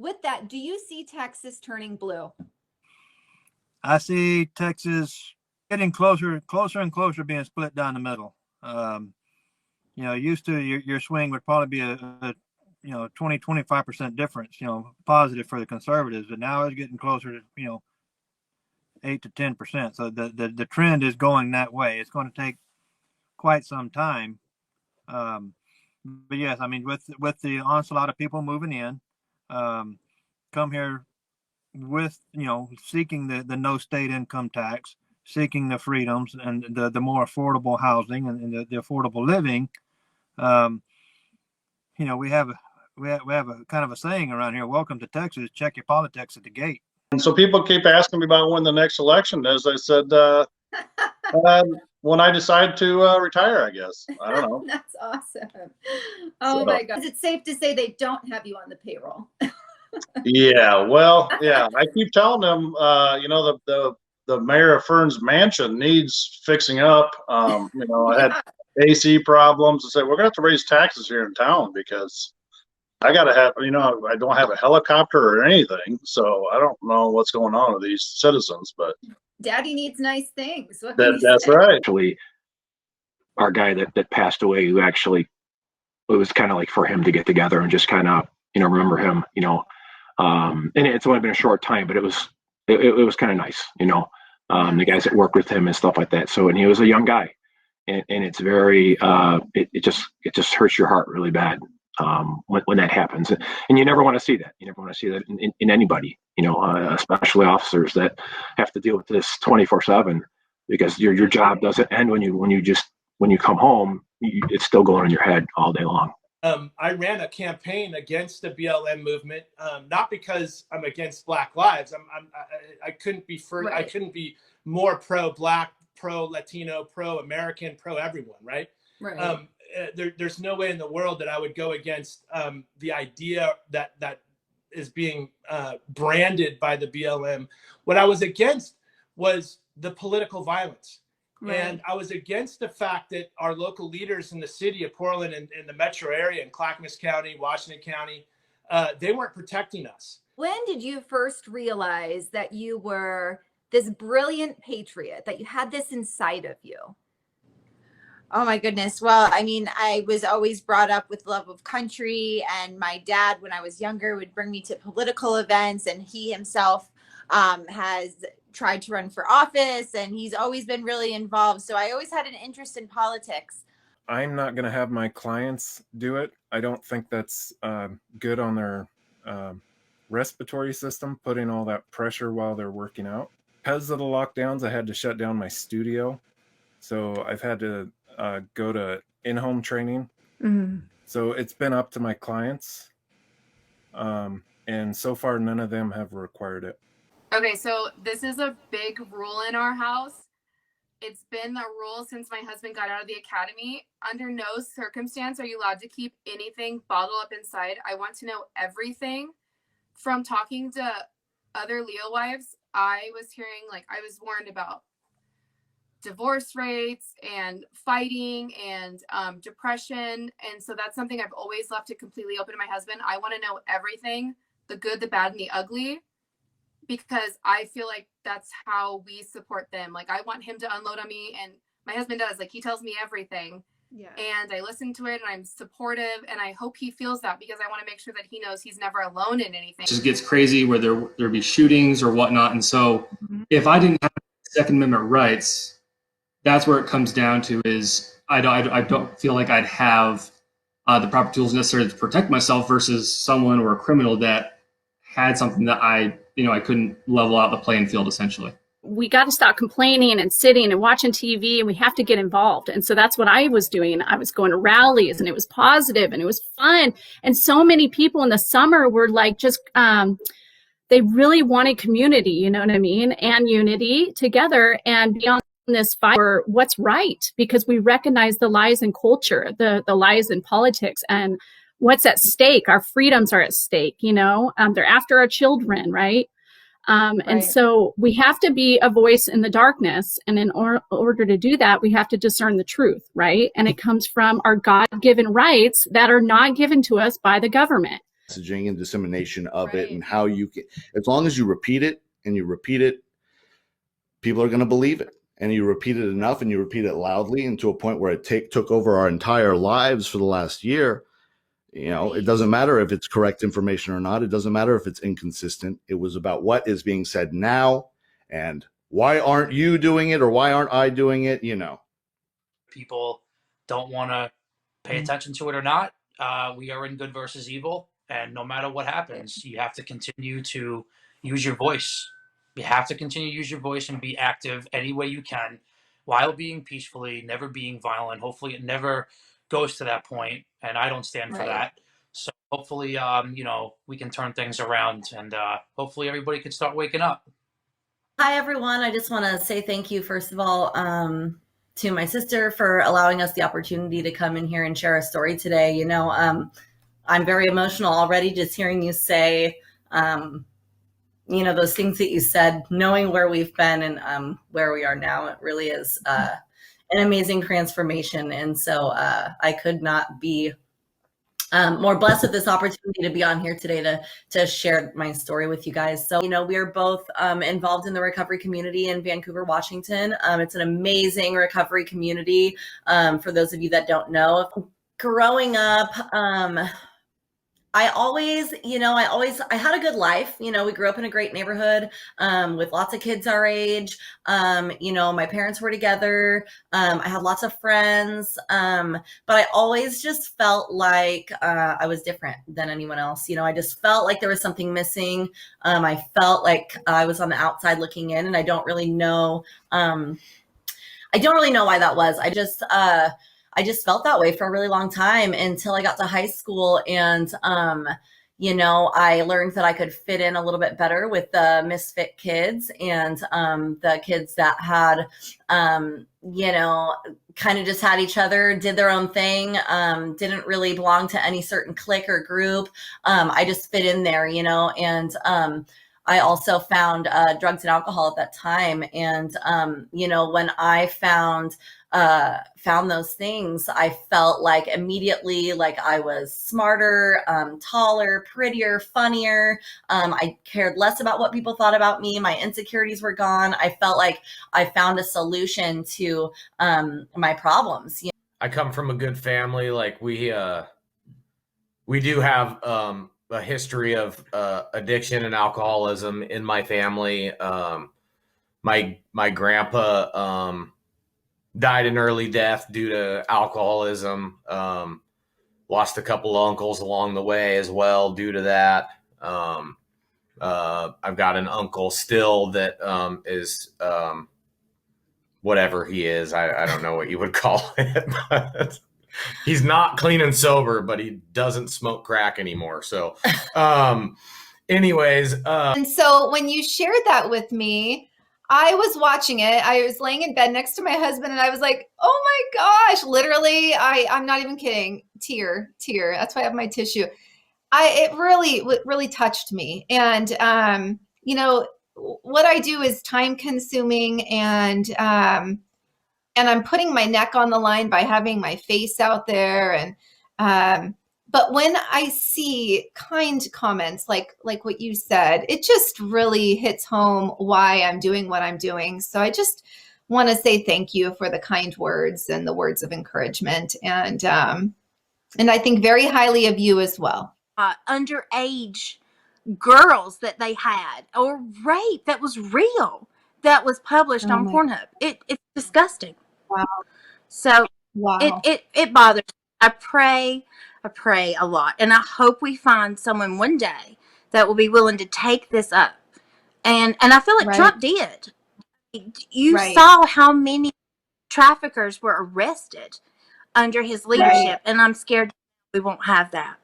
with that, do you see Texas turning blue? I see Texas getting closer and closer, being split down the middle. Used to your swing would probably be a 20-25% difference, positive for the conservatives, but now it's getting closer to 8 to 10%. So the trend is going that way. It's going to take quite some time. But yes, I mean, with the onslaught of people moving in, come here with seeking the no state income tax, seeking the freedoms and the more affordable housing and the affordable living. We have a kind of a saying around here: "Welcome to Texas. Check your politics at the gate." And so people keep asking me about when the next election is. I said, when I decide to retire, I guess. I don't know. That's awesome. Oh my God. Is it safe to say they don't have you on the payroll? Yeah, well, yeah. I keep telling them, the mayor of Fern's mansion needs fixing up. I had AC problems. I said, we're going to have to raise taxes here in town because I got to have, I don't have a helicopter or anything. So I don't know what's going on with these citizens, but Daddy needs nice things. That's right. Actually, our guy that passed away, who actually, it was kind of like for him to get together and just kind of, remember him, and it's only been a short time, but it was kind of nice, the guys that work with him and stuff like that. So, and he was a young guy, and it's very, it just hurts your heart really bad when that happens, and you never want to see that. You never want to see that in anybody, especially officers that have to deal with this 24/7, because your job doesn't end when you come home. It's still going in your head all day long. I ran a campaign against the BLM movement, not because I'm against Black lives. I couldn't be Right. I couldn't be more pro-Black, pro-Latino, pro-American, pro-everyone, right? Right. There's no way in the world that I would go against the idea that is being branded by the BLM. What I was against was the political violence. Right. And I was against the fact that our local leaders in the city of Portland and in the metro area, in Clackamas County, Washington County, they weren't protecting us. When did you first realize that you were this brilliant patriot, that you had this inside of you? Oh my goodness. Well, I mean, I was always brought up with love of country, and my dad, when I was younger, would bring me to political events, and he himself has tried to run for office, and he's always been really involved. So I always had an interest in politics. I'm not going to have my clients do it. I don't think that's good on their respiratory system, putting all that pressure while they're working out. Because of the lockdowns, I had to shut down my studio. So I've had to go to in-home training. Mm-hmm. So it's been up to my clients. And so far, none of them have required it. Okay, so this is a big rule in our house. It's been the rule since my husband got out of the academy. Under no circumstance are you allowed to keep anything bottled up inside. I want to know everything. From talking to other Leo wives, I was hearing, I was warned about divorce rates and fighting and depression. And so that's something I've always left it completely open to my husband. I want to know everything, the good, the bad, and the ugly, because I feel like that's how we support them. I want him to unload on me, and my husband does. He tells me everything. Yeah. And I listen to it, and I'm supportive, and I hope he feels that, because I want to make sure that he knows he's never alone in anything. It just gets crazy where there be shootings or whatnot. And so if I didn't have Second Amendment rights, that's where it comes down to, is I don't feel like I'd have the proper tools necessary to protect myself versus someone or a criminal that had something that I couldn't level out the playing field, essentially. We got to stop complaining and sitting and watching TV, and we have to get involved. And so that's what I was doing. I was going to rallies, and it was positive and it was fun. And so many people in the summer were they really wanted community, you know what I mean? And unity together and be on this fight for what's right, because we recognize the lies in culture, the lies in politics, and what's at stake. Our freedoms are at stake, they're after our children, right? Right. And so we have to be a voice in the darkness. And in order to do that, we have to discern the truth, right? And it comes from our God-given rights that are not given to us by the government. messaging and dissemination of it, and how you can, as long as you repeat it and you repeat it, people are going to believe it. And you repeat it enough and you repeat it loudly, and to a point where it took over our entire lives for the last year. You know, it doesn't matter if it's correct information or not. It doesn't matter if it's inconsistent. It was about what is being said now, and why aren't you doing it, or why aren't I doing it? You know, people don't want to pay attention to it or not. We are in good versus evil, and no matter what happens, you have to continue to use your voice. You have to continue to use your voice and be active any way you can, while being peacefully, never being violent. Hopefully, it never goes to that point, and I don't stand for that. So hopefully, you know, we can turn things around, and hopefully everybody can start waking up. Hi, everyone. I just want to say thank you, first of all, to my sister for allowing us the opportunity to come in here and share a story today. You know, I'm very emotional already just hearing you say, you know, those things that you said, knowing where we've been and where we are now. It really is an amazing transformation. And so I could not be more blessed with this opportunity to be on here today to share my story with you guys. So, you know, we're both involved in the recovery community in Vancouver, Washington. It's an amazing recovery community. For those of you that don't know, growing up, I had a good life. You know, we grew up in a great neighborhood with lots of kids our age. You know, my parents were together. I had lots of friends. But I always just felt like I was different than anyone else. You know, I just felt like there was something missing. I felt like I was on the outside looking in, and I don't really know why that was. I just felt that way for a really long time until I got to high school, and you know, I learned that I could fit in a little bit better with the misfit kids and the kids that had you know, kind of just had each other, did their own thing, didn't really belong to any certain clique or group. I just fit in there, you know, and I also found drugs and alcohol at that time. And, you know, when I found those things, I felt like immediately like I was smarter, taller, prettier, funnier. I cared less about what people thought about me. My insecurities were gone. I felt like I found a solution to my problems. I come from a good family. Like we do have a history of addiction and alcoholism in my family. My grandpa died an early death due to alcoholism. Lost a couple of uncles along the way as well due to that. I've got an uncle still that is whatever he is. I don't know what you would call it, but he's not clean and sober, but he doesn't smoke crack anymore. So anyways. And so when you shared that with me, I was watching it. I was laying in bed next to my husband, and I was like, oh my gosh, literally, I'm not even kidding. Tear. That's why I have my tissue. It really touched me. And, you know, what I do is time consuming, and I'm putting my neck on the line by having my face out there. And, but when I see kind comments like what you said, it just really hits home why I'm doing what I'm doing. So I just want to say thank you for the kind words and the words of encouragement. And I think very highly of you as well. Underage girls that they had, or rape that was real, that was published on Pornhub. It's disgusting. Wow. So wow. It bothers me. I pray a lot, and I hope we find someone one day that will be willing to take this up. And I feel like Trump did. You saw how many traffickers were arrested under his leadership, and I'm scared we won't have that.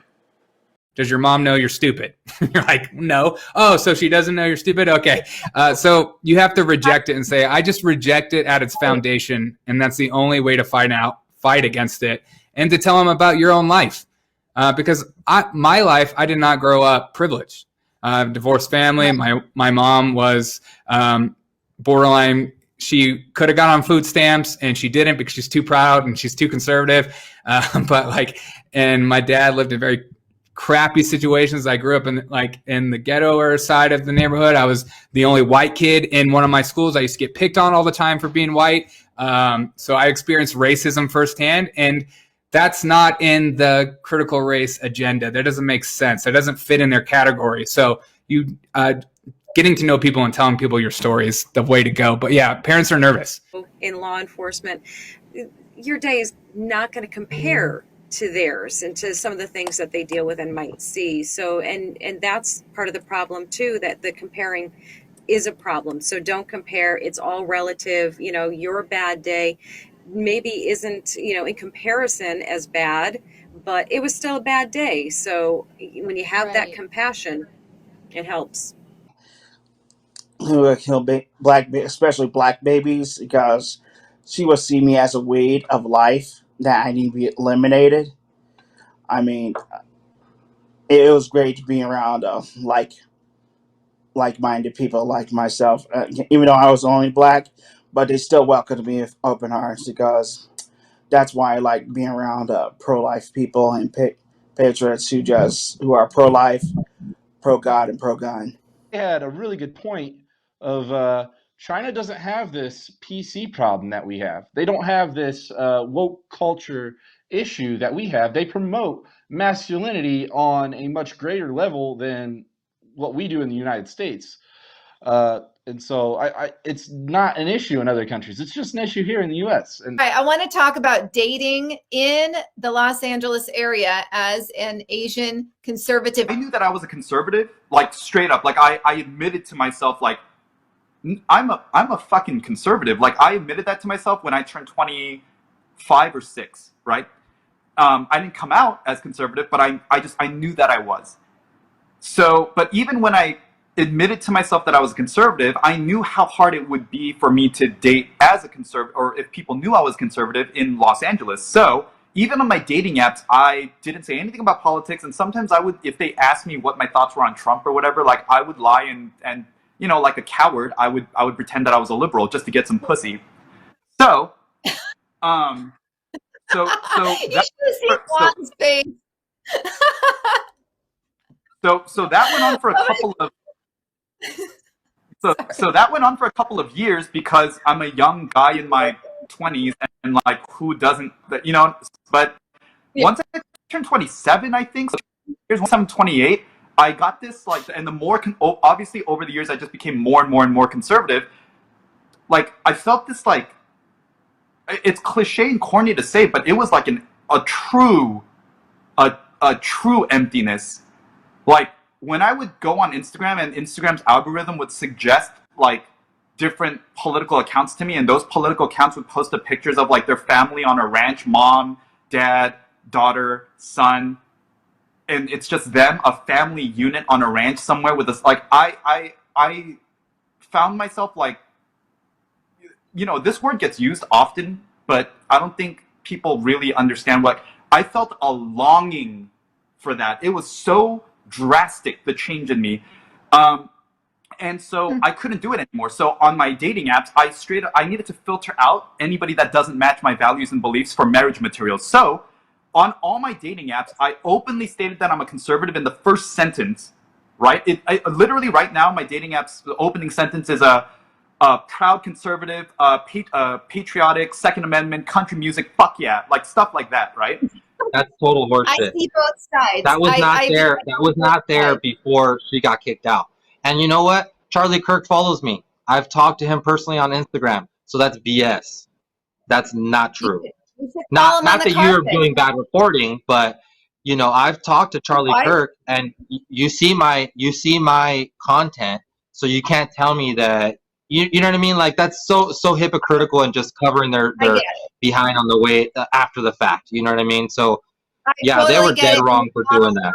Does your mom know you're stupid? You're like, no. Oh, so she doesn't know you're stupid? Okay. So you have to reject it and say, I just reject it at its foundation. And that's the only way to fight against it, and to tell them about your own life. Because my life, I did not grow up privileged. Divorced family. My mom was borderline. She could have got on food stamps, and she didn't because she's too proud and she's too conservative. And my dad lived a very crappy situations. I grew up in the ghetto side of the neighborhood. I was the only white kid in one of my schools. I used to get picked on all the time for being white. So I experienced racism firsthand, and that's not in the critical race agenda. That doesn't make sense. That doesn't fit in their category. So getting to know people and telling people your story is the way to go. But yeah, parents are nervous. In law enforcement, your day is not going to compare to theirs and to some of the things that they deal with and might see. So, and that's part of the problem too, that the comparing is a problem. So don't compare. It's all relative. You know, your bad day maybe isn't, you know, in comparison as bad, but it was still a bad day. So when you have that compassion, it helps. Who kill especially black babies, because she will see me as a weed of life that I need to be eliminated. I mean, it was great to be around like-minded people like myself, even though I was only black, but they still welcomed me with open arms, because that's why I like being around pro-life people and patriots who are pro-life, pro-God, and pro-gun. They had a really good point of China doesn't have this PC problem that we have. They don't have this woke culture issue that we have. They promote masculinity on a much greater level than what we do in the United States. And so it's not an issue in other countries. It's just an issue here in the U.S. And I want to talk about dating in the Los Angeles area as an Asian conservative. I knew that I was a conservative, like straight up. Like I admitted to myself, like I'm a fucking conservative. Like I admitted that to myself when I turned 25 or 6, right? I didn't come out as conservative, but I knew that I was. So, but even when I admitted to myself that I was a conservative, I knew how hard it would be for me to date as a conservative, or if people knew I was conservative in Los Angeles. So even on my dating apps, I didn't say anything about politics. And sometimes I would, if they asked me what my thoughts were on Trump or whatever, like I would lie and you know, like a coward, I would pretend that I was a liberal just to get some pussy. So, You should have seen Juan's face. So that went on for a couple of so that went on for a couple of years, because I'm a young guy in my 20s, and like who doesn't, you know, but once I turned 27, I think, so here's once I'm 28, I got this like, and the more obviously over the years I just became more and more and more conservative. Like I felt this, like, it's cliche and corny to say, but it was like a true emptiness. Like when I would go on Instagram and Instagram's algorithm would suggest like different political accounts to me, and those political accounts would post the pictures of like their family on a ranch, mom, dad, daughter, son, and it's just them, a family unit on a ranch somewhere with this. Like I found myself like, you know, this word gets used often, but I don't think people really understand what I felt. A longing for that. It was so drastic, the change in me, and so I couldn't do it anymore. So on my dating apps, I needed to filter out anybody that doesn't match my values and beliefs for marriage materials. So on all my dating apps, I openly stated that I'm a conservative in the first sentence. Right? Literally right now, my dating apps, the opening sentence is a proud conservative, patriotic, Second Amendment, country music, fuck yeah, like stuff like that, right? That's total horseshit. I see both sides. That was not there before she got kicked out. And you know what? Charlie Kirk follows me. I've talked to him personally on Instagram. So that's BS. That's not true. Not that you're doing bad reporting, but you know, I've talked to Charlie Kirk, and you see my content, so you can't tell me that you know what I mean? Like that's so hypocritical and just covering their behind on the way after the fact. You know what I mean? So yeah, they were dead wrong for doing that.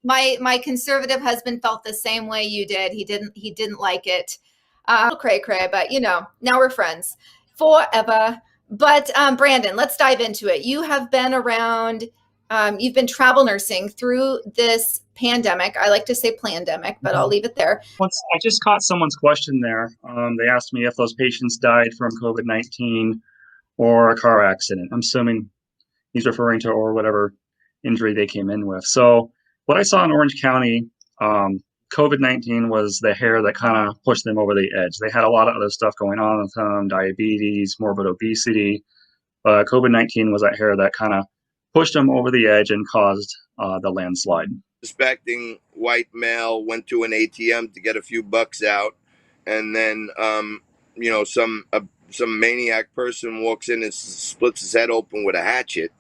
My conservative husband felt the same way you did. He didn't like it. Cray, but you know, now we're friends forever. But Brandon, let's dive into it. You have been around. You've been travel nursing through this pandemic. I like to say plandemic, but I'll leave it there. Once I just caught someone's question there. They asked me if those patients died from COVID-19 or a car accident. I'm assuming he's referring to or whatever injury they came in with. So what I saw in Orange County, COVID-19 was the hair that kind of pushed them over the edge. They had a lot of other stuff going on with them, diabetes, morbid obesity. COVID-19 was that hair that kind of pushed them over the edge and caused the landslide. Suspecting white male went to an ATM to get a few bucks out, and then some maniac person walks in and splits his head open with a hatchet,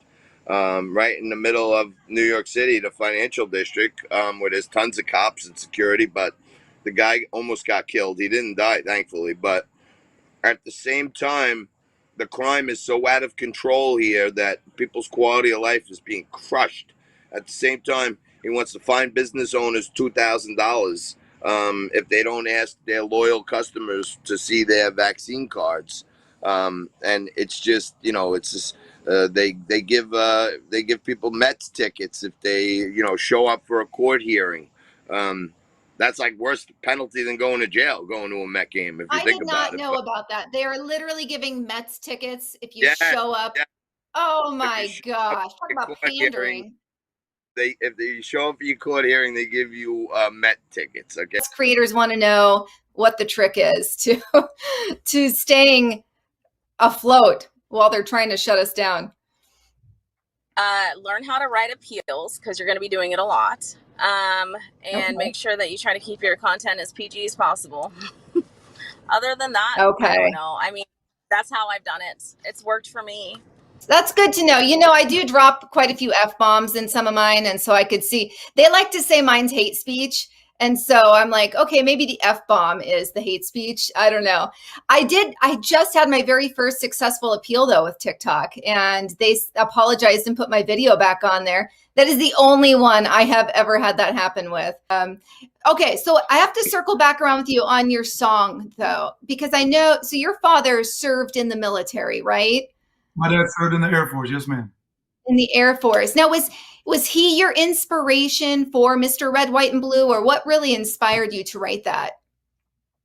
right in the middle of New York City, the financial district, where there's tons of cops and security. But the guy almost got killed. He didn't die, thankfully. But at the same time, the crime is so out of control here that people's quality of life is being crushed. At the same time, he wants to fine business owners $2,000 if they don't ask their loyal customers to see their vaccine cards. And it's just, it's just they give people Mets tickets if they show up for a court hearing. That's like worse penalty than going to jail, going to a Met game, if you think about it. I did not know about that. They are literally giving Mets tickets if you show up. Yeah. Oh my gosh. Talk about pandering. If they show up for your court hearing, they give you Met tickets. Okay. Creators want to know what the trick is to staying afloat while they're trying to shut us down. Learn how to write appeals, because you're going to be doing it a lot. And make sure that you try to keep your content as PG as possible. Other than that, I don't know. I mean, that's how I've done it. It's worked for me. That's good to know. I do drop quite a few F-bombs in some of mine. And so I could see, they like to say mine's hate speech. And so I'm like, okay, maybe the F-bomb is the hate speech. I don't know. I just had my very first successful appeal though with TikTok, and they apologized and put my video back on there. That is the only one I have ever had that happen with. Okay, so I have to circle back around with you on your song though, because I know, so your father served in the military, right? My dad served in the Air Force. Yes, ma'am. In the Air Force. Now, was he your inspiration for Mr. Red, White, and Blue, or what really inspired you to write that?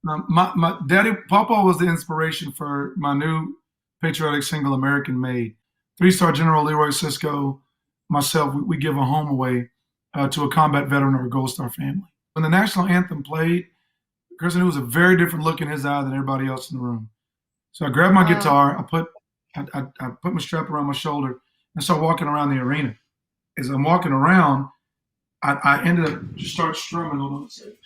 My daddy, Papa, was the inspiration for my new patriotic single, American Made. 3-star General Leroy Sisco, myself, we give a home away to a combat veteran or a Gold Star family. When the national anthem played, Kirsten, it was a very different look in his eye than everybody else in the room. So I grabbed my guitar, I put my strap around my shoulder, and started walking around the arena. As I'm walking around, I ended up just start strumming. Hold on a second.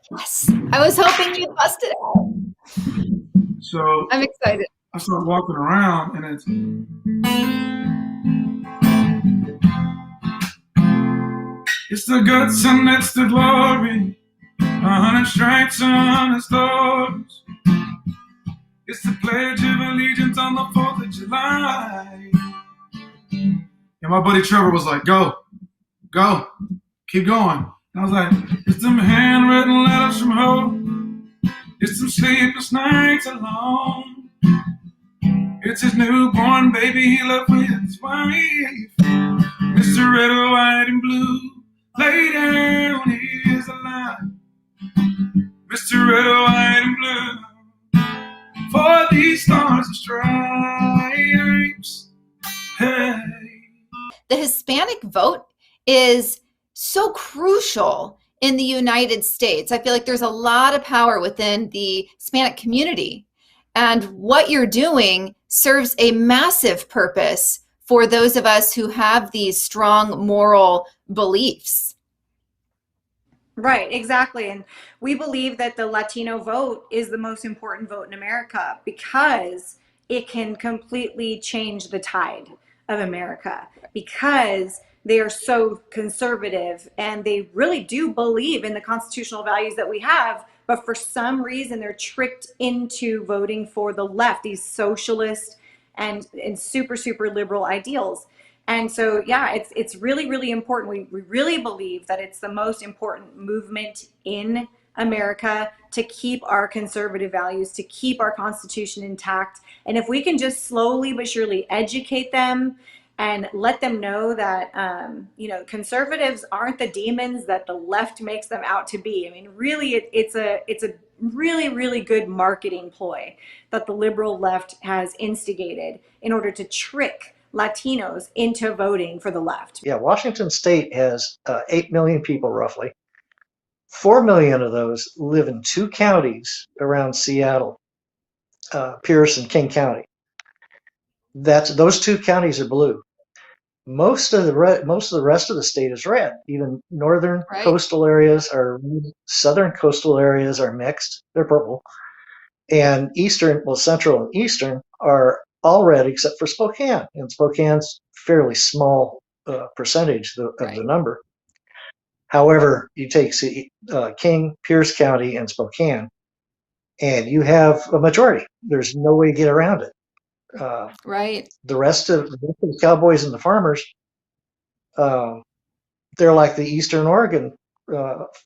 Yes, I was hoping you busted out. So I'm excited. I started walking around, and it's the guts and it's the glory, 100 stripes on his doors. It's the Pledge of Allegiance on the 4th of July. And my buddy Trevor was like, go, keep going. And I was like, it's them handwritten letters from hope. It's them sleepless nights alone. It's his newborn baby he left with his wife. Mr. Red, White, and Blue, lay down, he is alive. Mr. Red, White, and Blue, for these stars and stripes. Hey. The Hispanic vote is so crucial in the United States. I feel like there's a lot of power within the Hispanic community. And what you're doing serves a massive purpose for those of us who have these strong moral beliefs. Right, exactly. And we believe that the Latino vote is the most important vote in America because it can completely change the tide of America, because they are so conservative and they really do believe in the constitutional values that we have, but for some reason they're tricked into voting for the left, these socialist and super liberal ideals. And so, yeah, it's really, really important. We really believe that it's the most important movement in America to keep our conservative values, to keep our Constitution intact. And if we can just slowly but surely educate them and let them know that, conservatives aren't the demons that the left makes them out to be. I mean, really, it's a really, really good marketing ploy that the liberal left has instigated in order to trick Latinos into voting for the left. Yeah, Washington State has 8 million people roughly. 4 million of those live in 2 counties around Seattle, Pierce and King County. Those 2 counties are blue. Most of the rest of the state is red. Even northern coastal areas are red. Southern coastal areas are mixed. They're purple. And central and eastern are all red except for Spokane. And Spokane's fairly small percentage of the number. However, you take King, Pierce County, and Spokane, and you have a majority. There's no way to get around it. The rest of the cowboys and the farmers, they're like the Eastern Oregon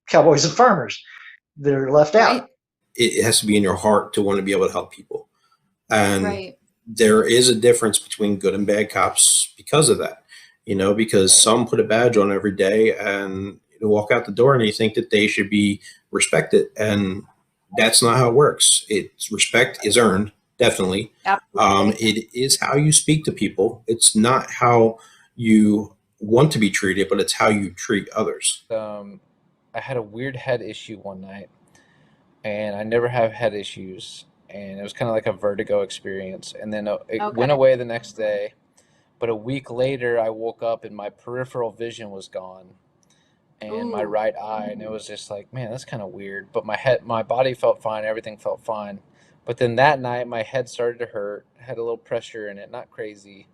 cowboys and farmers. They're left out. It has to be in your heart to want to be able to help people. And there is a difference between good and bad cops because of that, because some put a badge on every day and walk out the door and you think that they should be respected. And that's not how it works. Respect is earned, definitely. It is how you speak to people. It's not how you want to be treated, but it's how you treat others. I had a weird head issue one night, and I never have head issues, and it was kind of like a vertigo experience. And then it went away the next day, but a week later I woke up and my peripheral vision was gone and my right eye, and it was just like, man, that's kind of weird. But my body felt fine, everything felt fine. But then that night my head started to hurt, had a little pressure in it, not crazy.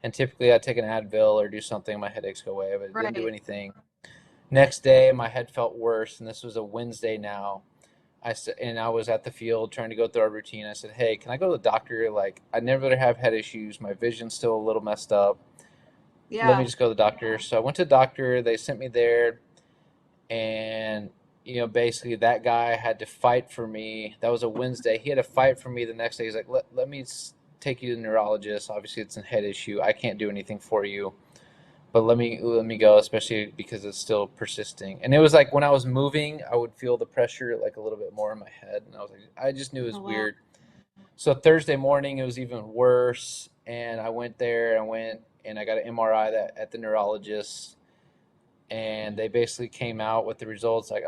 And typically I'd take an Advil or do something, my headaches go away, but it didn't do anything. Next day my head felt worse, and this was a Wednesday now. I was at the field trying to go through our routine. I said, hey, can I go to the doctor? Like, I never have head issues. My vision's still a little messed up. Let me just go to the doctor. So I went to the doctor. They sent me there. And, basically that guy had to fight for me. That was a Wednesday. He had to fight for me the next day. He's like, let me take you to the neurologist. Obviously, it's a head issue. I can't do anything for you. But let me go, especially because it's still persisting. And it was like when I was moving, I would feel the pressure like a little bit more in my head. And I just knew it was weird. So Thursday morning, it was even worse. And I went there, and I got an MRI at the neurologist. And they basically came out with the results. Like,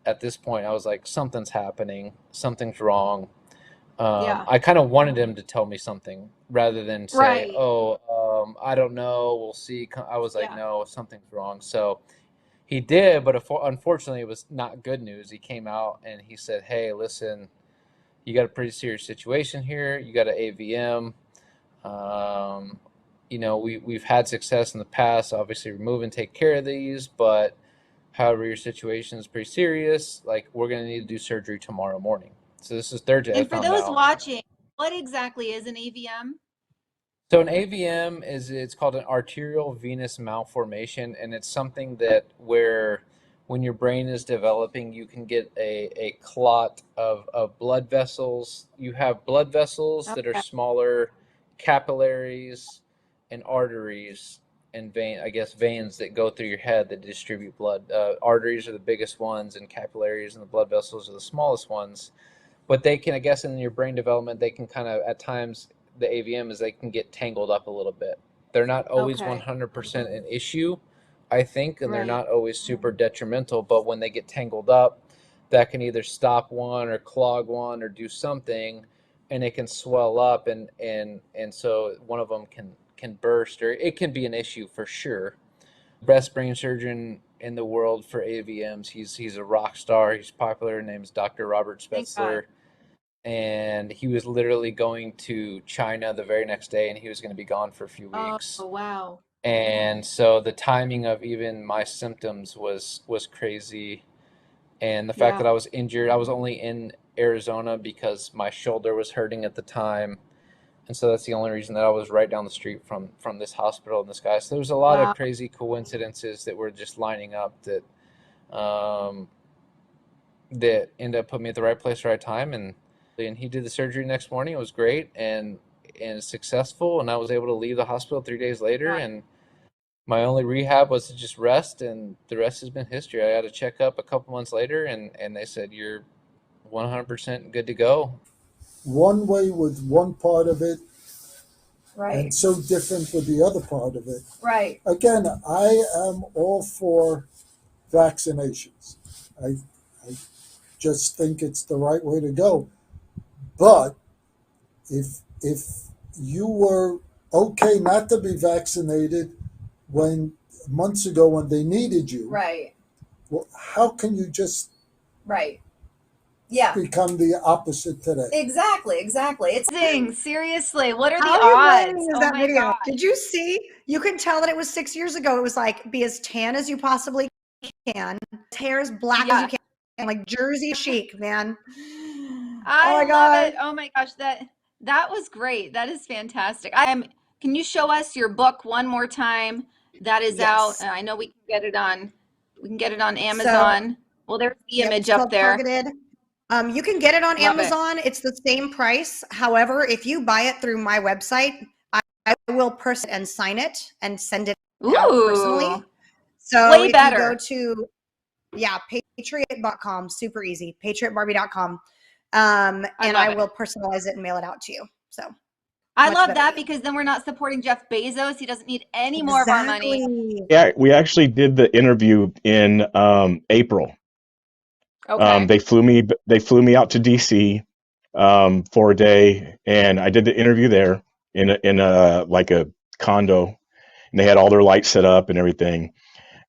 at this point, I was like, something's happening. Something's wrong. I kind of wanted him to tell me something rather than say, I don't know, we'll see. I was like, no, something's wrong. So he did, but unfortunately it was not good news. He came out and he said, hey, listen, you got a pretty serious situation here. You got an AVM. We've had success in the past, obviously remove and take care of these, but however your situation is pretty serious, like, we're going to need to do surgery tomorrow morning. So this is Thursday. And for those watching, what exactly is an AVM? So an AVM it's called an arterial venous malformation, and it's something that where when your brain is developing, you can get a clot of blood vessels. You have blood vessels that are smaller, capillaries and arteries and veins that go through your head that distribute blood. Arteries are the biggest ones, and capillaries and the blood vessels are the smallest ones. But they can, in your brain development, they can kind of, at times, the AVM is they can get tangled up a little bit. They're not always 100% an issue, I think, and they're not always super detrimental. But when they get tangled up, that can either stop one or clog one or do something, and it can swell up, and so one of them can burst, or it can be an issue for sure. Best brain surgeon in the world for AVMs. He's a rock star. He's popular. His name's Dr. Robert Spetzler. And he was literally going to China the very next day, and he was going to be gone for a few weeks. Oh, wow. And so the timing of even my symptoms was crazy. And the fact that I was injured, I was only in Arizona because my shoulder was hurting at the time. And so that's the only reason that I was right down the street from this hospital and this guy. So there was a lot of crazy coincidences that were just lining up that ended up putting me at the right place, right time. And he did the surgery next morning. It was great and successful. And I was able to leave the hospital 3 days later. And my only rehab was to just rest. And the rest has been history. I had a checkup a couple months later, and they said, you're 100% good to go. One way with one part of it, Right. And so different with the other part of it. Right. Again, I am all for vaccinations. I just think it's the right way to go. But if you were okay not to be vaccinated when months ago when they needed you, right? Well, how can you just become the opposite today? Exactly. It's seriously. What are How the odds? hilarious is Oh that my video? God. Did you see? You can tell that it was 6 years ago. It was like, be as tan as you possibly can, hair as black as you can, like Jersey chic, man. I my love God. it. Oh my gosh, that was great. That is fantastic. Can you show us your book one more time? That is out. Yes. I know we can get it on So, Amazon. Well, there's the yep, image it's up called there. Targeted. You can get it on Love it. Amazon. It's the same price. However, if you buy it through my website, I will press it and sign it and send it out personally. So Way if better. you go to patriot.com, super easy, patriotbarbie.com, and I will personalize it and mail it out to you. So I love that because then we're not supporting Jeff Bezos. He doesn't need any more of our money. Yeah, we actually did the interview in April. Okay. They flew me out to DC for a day, and I did the interview there in a like a condo, and they had all their lights set up and everything.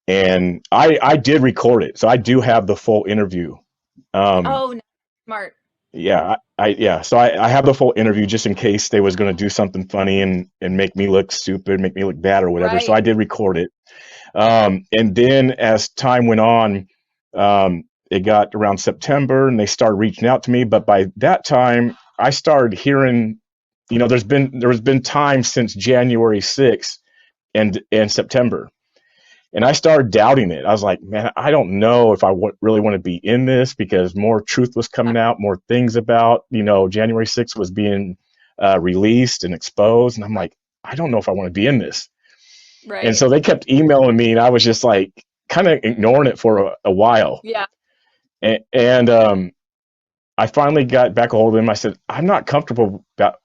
And I did record it, so I do have the full interview. Oh, no. Smart. Yeah, so I have the full interview just in case they was going to do something funny and make me look stupid, make me look bad or whatever. So I did record it. And then as time went on, it got around September and they started reaching out to me. But by that time, I started hearing, there's been time since January 6th and September. And I started doubting it. I was like, man, I don't know if I really want to be in this because more truth was coming out, more things about, January 6th was being released and exposed. And I'm like, I don't know if I want to be in this. Right. And so they kept emailing me and I was just like kind of ignoring it for a while. Yeah. And I finally got back a hold of them. I said, I'm not comfortable about,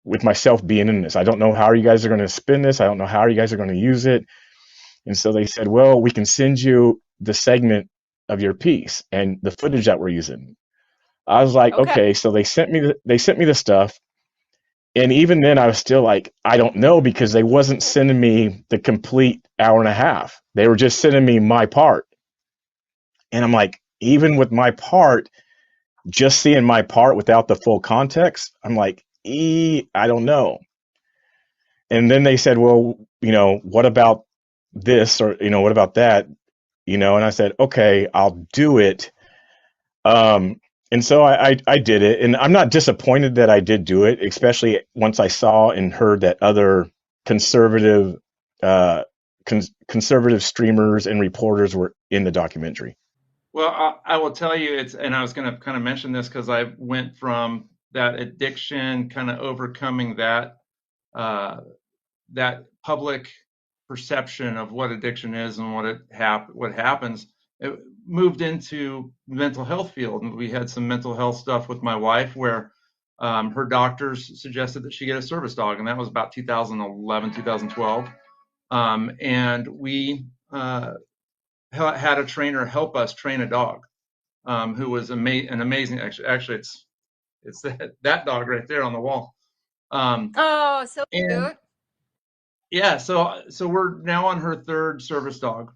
with myself being in this. I don't know how you guys are going to spin this. I don't know how you guys are going to use it. And so they said, well, we can send you the segment of your piece and the footage that we're using. I was like, okay. So they sent me the stuff. And even then I was still like, I don't know, because they wasn't sending me the complete hour and a half. They were just sending me my part. And I'm like, even with my part, just seeing my part without the full context, I'm like, I don't know. And then they said, well, what about this, or what about that, and I said, okay, I'll do it. And so I did it, and I'm not disappointed that I did do it, especially once I saw and heard that other conservative conservative streamers and reporters were in the documentary. Well, I will tell you, and I was going to kind of mention this because I went from that addiction, kind of overcoming that that public perception of what addiction is and what happens. It moved into mental health field, and we had some mental health stuff with my wife where her doctors suggested that she get a service dog, and that was about 2011, 2012. And we had a trainer help us train a dog, who was an amazing. Actually, it's that dog right there on the wall. Oh, so cute. Yeah, so we're now on her third service dog.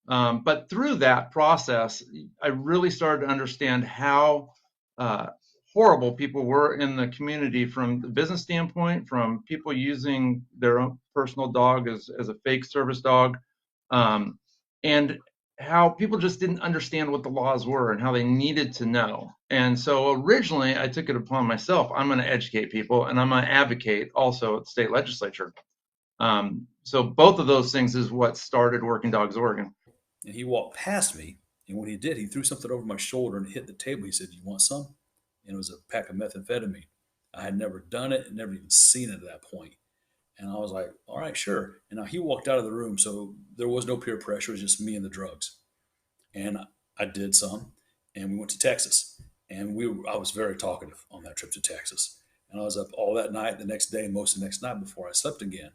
But through that process, I really started to understand how horrible people were in the community from the business standpoint, from people using their own personal dog as a fake service dog, and how people just didn't understand what the laws were and how they needed to know. And so originally I took it upon myself. I'm going to educate people, and I'm going to advocate also at the state legislature. So both of those things is what started Working Dogs Oregon. And he walked past me, and when he did, he threw something over my shoulder and hit the table. He said, "You want some?" And it was a pack of methamphetamine. I had never done it and never even seen it at that point. And I was like, all right, sure. And now he walked out of the room, so there was no peer pressure. It was just me and the drugs. And I did some, and we went to Texas. And I was very talkative on that trip to Texas. And I was up all that night, the next day, most of the next night before I slept again.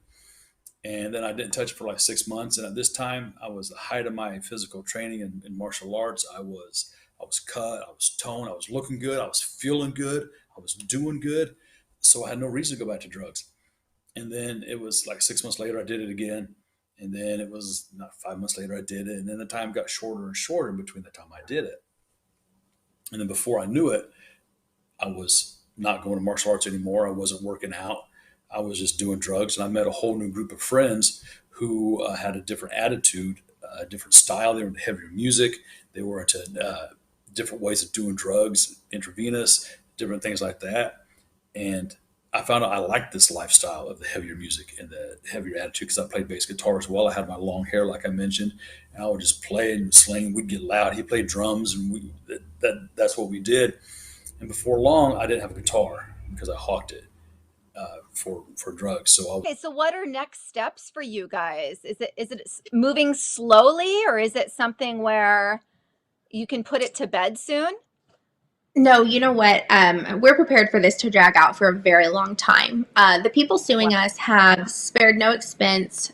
And then I didn't touch it for like 6 months. And at this time, I was the height of my physical training in martial arts. I was cut, I was toned, I was looking good, I was feeling good, I was doing good. So I had no reason to go back to drugs. And then it was like 6 months later, I did it again. And then it was not 5 months later, I did it. And then the time got shorter and shorter in between the time I did it. And then before I knew it, I was not going to martial arts anymore. I wasn't working out. I was just doing drugs. And I met a whole new group of friends who had a different attitude, a different style. They were into heavier music. They were into different ways of doing drugs, intravenous, different things like that. And I found out I liked this lifestyle of the heavier music and the heavier attitude because I played bass guitar as well. I had my long hair, like I mentioned, and I would just play and sling. We'd get loud. He played drums, and that's what we did. And before long, I didn't have a guitar because I hawked it for drugs. So okay, so what are next steps for you guys? Is it moving slowly, or is it something where you can put it to bed soon? No, you know what? We're prepared for this to drag out for a very long time. The people suing us have spared no expense,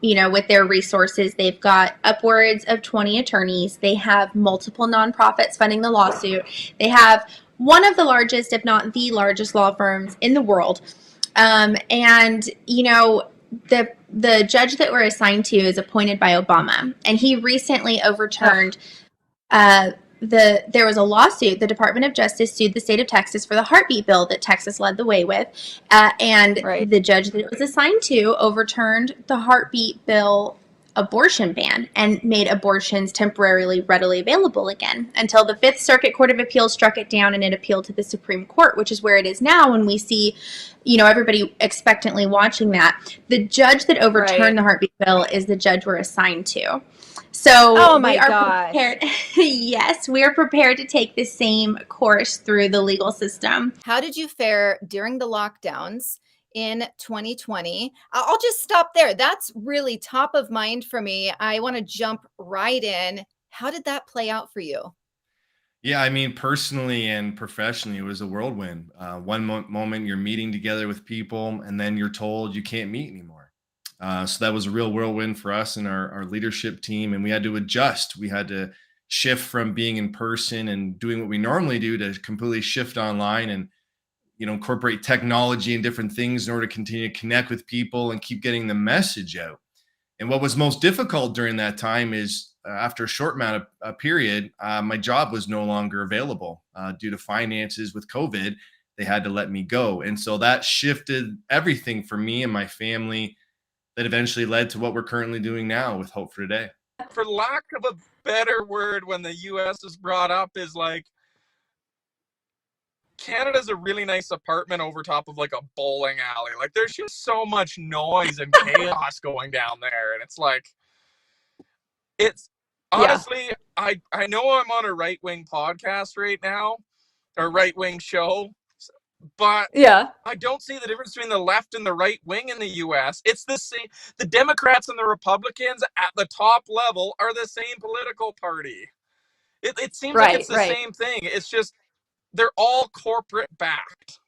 with their resources. They've got upwards of 20 attorneys. They have multiple nonprofits funding the lawsuit. They have one of the largest, if not the largest, law firms in the world. The judge that we're assigned to is appointed by Obama, and he recently overturned there was a lawsuit. The Department of Justice sued the state of Texas for the heartbeat bill that Texas led the way with. The judge that it was assigned to overturned the heartbeat bill abortion ban and made abortions temporarily readily available again until the Fifth Circuit Court of Appeals struck it down and it appealed to the Supreme Court, which is where it is now. And we see, everybody expectantly watching that. The judge that overturned the heartbeat bill is the judge we're assigned to. So we are prepared. Yes, we are prepared to take the same course through the legal system. How did you fare during the lockdowns in 2020? I'll just stop there. That's really top of mind for me. I want to jump right in. How did that play out for you? Yeah, I mean, personally and professionally, it was a whirlwind. One moment you're meeting together with people, and then you're told you can't meet anymore. So that was a real whirlwind for us and our leadership team, and we had to adjust. We had to shift from being in person and doing what we normally do to completely shift online and incorporate technology and different things in order to continue to connect with people and keep getting the message out. And what was most difficult during that time is after a short amount of period, my job was no longer available due to finances with COVID. They had to let me go. And so that shifted everything for me and my family that eventually led to what we're currently doing now with Hope for Today. For lack of a better word, when the U.S. is brought up, is like, Canada's a really nice apartment over top of like a bowling alley. Like there's just so much noise and chaos going down there. And it's like, honestly, I know I'm on a right-wing podcast right now, or right-wing show, but I don't see the difference between the left and the right wing in the U.S. It's the same. The Democrats and the Republicans at the top level are the same political party. It seems like it's the same thing. It's just they're all corporate backed.